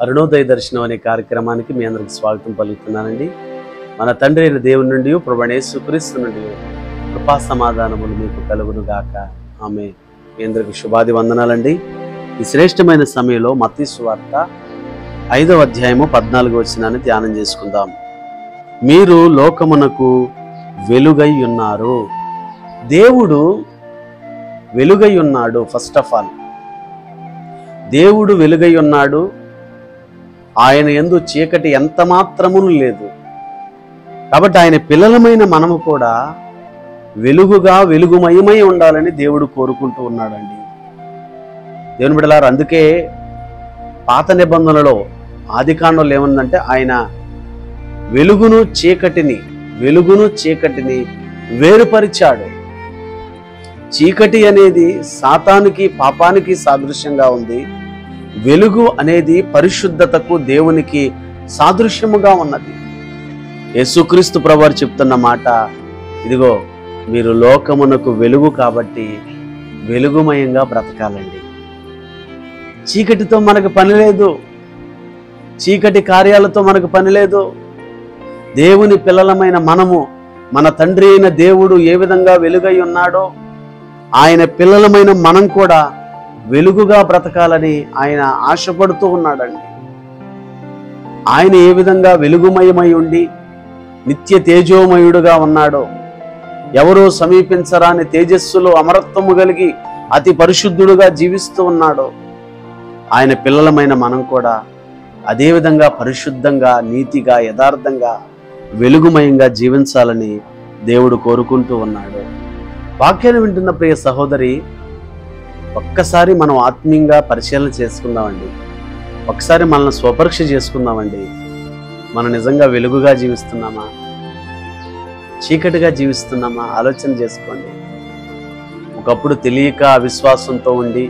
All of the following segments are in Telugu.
అరుణోదయ దర్శనం అనే కార్యక్రమానికి మీ అందరికి స్వాగతం పలుకుతున్నానండి. మన తండ్రి అయిన దేవుని నుండి ప్రభువైన యేసుక్రీస్తు నుండి కృపా సమాధానములు మీకు కలుగును గాక. ఆమె మీ అందరికి శుభాది వందనాలండి. ఈ శ్రేష్టమైన సమయంలో మత్తయి సువార్త 5వ అధ్యాయము 14వ వచనాన్ని ధ్యానం చేసుకుందాం. మీరు లోకమునకు వెలుగై ఉన్నారు. దేవుడు వెలుగై ఉన్నాడు. ఫస్ట్ ఆఫ్ ఆల్ దేవుడు వెలుగై ఉన్నాడు. ఆయన యందు చీకటి ఎంత మాత్రమును లేదు. కాబట్టి ఆయన పిల్లలమైన మనము కూడా వెలుగుగా వెలుగుమయమై ఉండాలని దేవుడు కోరుకుంటూ ఉన్నాడండి. దేవుని బిడ్డలారా, అందుకే పాత నిబంధనలో ఆదికాండంలో ఏముందంటే ఆయన వెలుగును చీకటిని వేరుపరిచాడు. చీకటి అనేది సాతానుకి పాపానికి సాదృశ్యంగా ఉంది. వెలుగు అనేది పరిశుద్ధతకు దేవునికి సాదృశ్యముగా ఉన్నది. యేసుక్రీస్తు ప్రభువారు చెప్తున్న మాట, ఇదిగో మీరు లోకమునకు వెలుగు కాబట్టి వెలుగుమయంగా బ్రతకాలండి. చీకటితో మనకు పని లేదు, చీకటి కార్యాలతో మనకు పని లేదు. దేవుని పిల్లలమైన మనము మన తండ్రి అయిన దేవుడు ఏ విధంగా వెలుగై ఉన్నాడో ఆయన పిల్లలమైన మనం కూడా వెలుగుగా బ్రతకాలని ఆయన ఆశపడుతూ ఉన్నాడండి. ఆయన ఏ విధంగా వెలుగుమయమై ఉండి నిత్య తేజోమయుడుగా ఉన్నాడో, ఎవరూ సమీపించరాని తేజస్సులో అమరత్వము కలిగి అతి పరిశుద్ధుడుగా జీవిస్తూ ఉన్నాడో, ఆయన పిల్లలమైన మనం కూడా అదేవిధంగా పరిశుద్ధంగా, నీతిగా, యథార్థంగా, వెలుగుమయంగా జీవించాలని దేవుడు కోరుకుంటూ ఉన్నాడు. వాక్యాన్ని వింటున్న ప్రియ సహోదరి, ఒక్కసారి మనం ఆత్మీయంగా పరిశీలన చేసుకుందామండి. ఒకసారి మనల్ని స్వపరీక్ష చేసుకుందామండి. మనం నిజంగా వెలుగుగా జీవిస్తున్నామా, చీకటిగా జీవిస్తున్నామా? ఆలోచన చేసుకోండి. ఒకప్పుడు తెలియక అవిశ్వాసంతో ఉండి,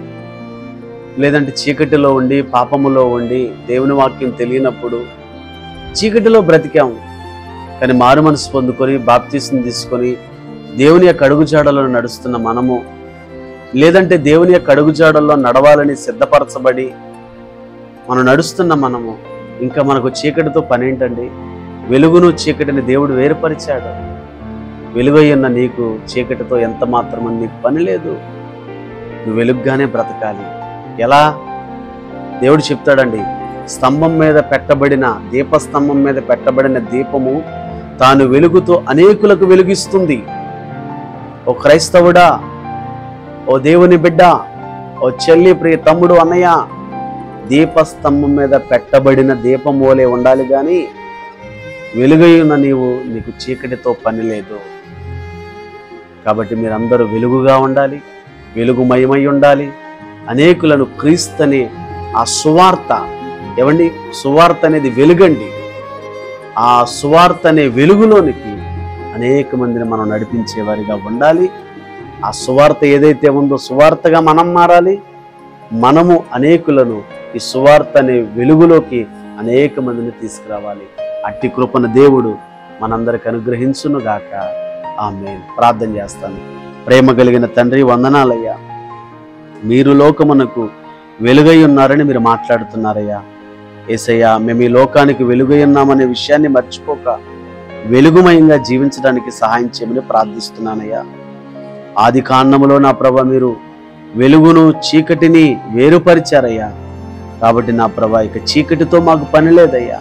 లేదంటే చీకటిలో ఉండి, పాపములో ఉండి, దేవుని వాక్యం తెలియనప్పుడు చీకటిలో బ్రతికాము. కానీ మారు మనసు పొందుకొని బాప్తీసం తీసుకొని దేవుని యొక్క అడుగుజాడలో నడుస్తున్న మనము, లేదంటే దేవుని యొక్క అడుగుజాడల్లో నడవాలని సిద్ధపరచబడి మనం నడుస్తున్న మనము, ఇంకా మనకు చీకటితో పని ఏంటండి? వెలుగును చీకటిని దేవుడు వేరుపరిచాడు. వెలుగయ్యున్న నీకు చీకటితో ఎంత మాత్రమని నీకు పని లేదు. నువ్వు వెలుగుగానే బ్రతకాలి. ఎలా? దేవుడు చెప్తాడండి, స్తంభం మీద పెట్టబడిన దీపస్తంభం మీద పెట్టబడిన దీపము తాను వెలుగుతో అనేకులకు వెలుగిస్తుంది. ఓ క్రైస్తవుడా, ఓ దేవుని బిడ్డ, ఓ చెల్లి, ప్రియ తమ్ముడు, అన్నయ్య, దీపస్తంభం మీద పెట్టబడిన దీపం వలె ఉండాలి. కానీ వెలుగై ఉన్న నీకు చీకటితో పని లేదు. కాబట్టి మీరందరూ వెలుగుగా ఉండాలి, వెలుగుమయమై ఉండాలి. అనేకులను క్రీస్తుని ఆ సువార్త, ఏమండి, సువార్త అనేది వెలుగండి. ఆ సువార్త అనే వెలుగులోనికి అనేక మందిని మనం నడిపించేవారిగా ఉండాలి. ఆ సువార్త ఏదైతే ఉందో సువార్తగా మనం మారాలి. మనము అనేకులను ఈ సువార్త అనే వెలుగులోకి అనేక మందిని తీసుకురావాలి. అట్టి కృపను దేవుడు మనందరికి అనుగ్రహించును గాక. ఆమేన్. ప్రార్థన చేస్తాను. ప్రేమ కలిగిన తండ్రి, వందనాలయ్యా. మీరు లోకమునకు వెలుగై ఉన్నారని మీరు మాట్లాడుతున్నారయ్యా. యేసయ్యా, మేము ఈ లోకానికి వెలుగై ఉన్నామనే విషయాన్ని మర్చిపోక వెలుగుమయంగా జీవించడానికి సహాయం చేయమని ప్రార్థిస్తున్నానయ్యా. ఆది కాండములో నా ప్రభా మీరు వెలుగును చీకటిని వేరుపరిచారయ్యా. కాబట్టి నా ప్రభా ఇక చీకటితో మాకు పని లేదయ్యా.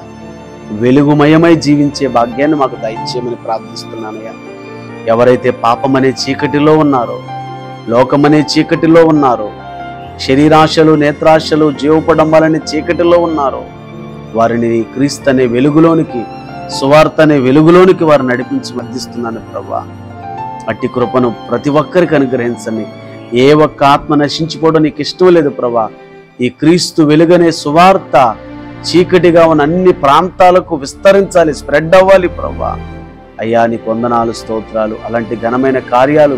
వెలుగుమయమై జీవించే భాగ్యాన్ని మాకు దయచేయమని ప్రార్థిస్తున్నానయ్యా. ఎవరైతే పాపమనే చీకటిలో ఉన్నారో, లోకమనే చీకటిలో ఉన్నారో, శరీరాశలు, నేత్రాశలు, జీవపడంబాలనే చీకటిలో ఉన్నారో, వారిని క్రీస్తు అనే వెలుగులోనికి, సువార్త అనే వెలుగులోనికి వారు నడిపించి మధ్యిస్తున్నాను ప్రభా. అట్టి కృపను ప్రతి ఒక్కరికి అనుగ్రహించండి. ఏ ఒక్క ఆత్మ నశించిపోవడం నీకు ఇష్టం లేదు ప్రభా. ఈ క్రీస్తు వెలుగనే సువార్త చీకటిగా ఉన్న అన్ని ప్రాంతాలకు విస్తరించాలి, స్ప్రెడ్ అవ్వాలి ప్రభా. అయ్యా, నీకు వందనాలు, స్తోత్రాలు. అలాంటి ఘనమైన కార్యాలు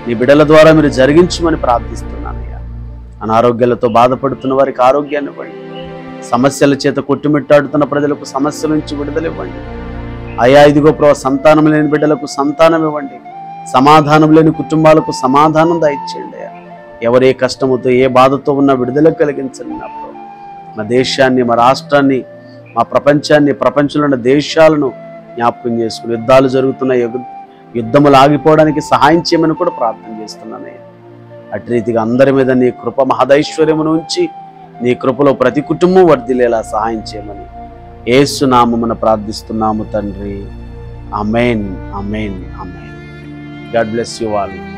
నీ బిడ్డల ద్వారా మీరు జరిగించమని ప్రార్థిస్తున్నానయ్యా. అనారోగ్యాలతో బాధపడుతున్న వారికి ఆరోగ్యాన్ని ఇవ్వండి. సమస్యల చేత కొట్టుమిట్టాడుతున్న ప్రజలకు సమస్యల నుంచి విడుదల ఇవ్వండి. అయ్యా, ఇదిగో ప్రభా, సంతానం లేని బిడ్డలకు సంతానం ఇవ్వండి. సమాధానం లేని కుటుంబాలకు సమాధానం దయచేయండి. ఎవరే కష్టముతో, ఏ బాధతో ఉన్న విడుదల కలిగించండి నా ప్రభు. మా దేశాన్ని, మా రాష్ట్రాన్ని, మా ప్రపంచాన్ని, ప్రపంచంలో ఉన్న దేశాలను జ్ఞాపకం చేసుకుని యుద్ధాలు జరుగుతున్న యుద్ధములు ఆగిపోవడానికి సహాయం చేయమని కూడా ప్రార్థన చేస్తున్నానయ్యా. అటు రీతిగా అందరి మీద నీ కృప మహదైశ్వర్యమును ఉంచి నీ కృపలో ప్రతి కుటుంబం వర్ధిల్లేలా సహాయం చేయమని యేసు నామమున ప్రార్థిస్తున్నాము తండ్రి. ఆమేన్, ఆమేన్, ఆమేన్. God bless you all.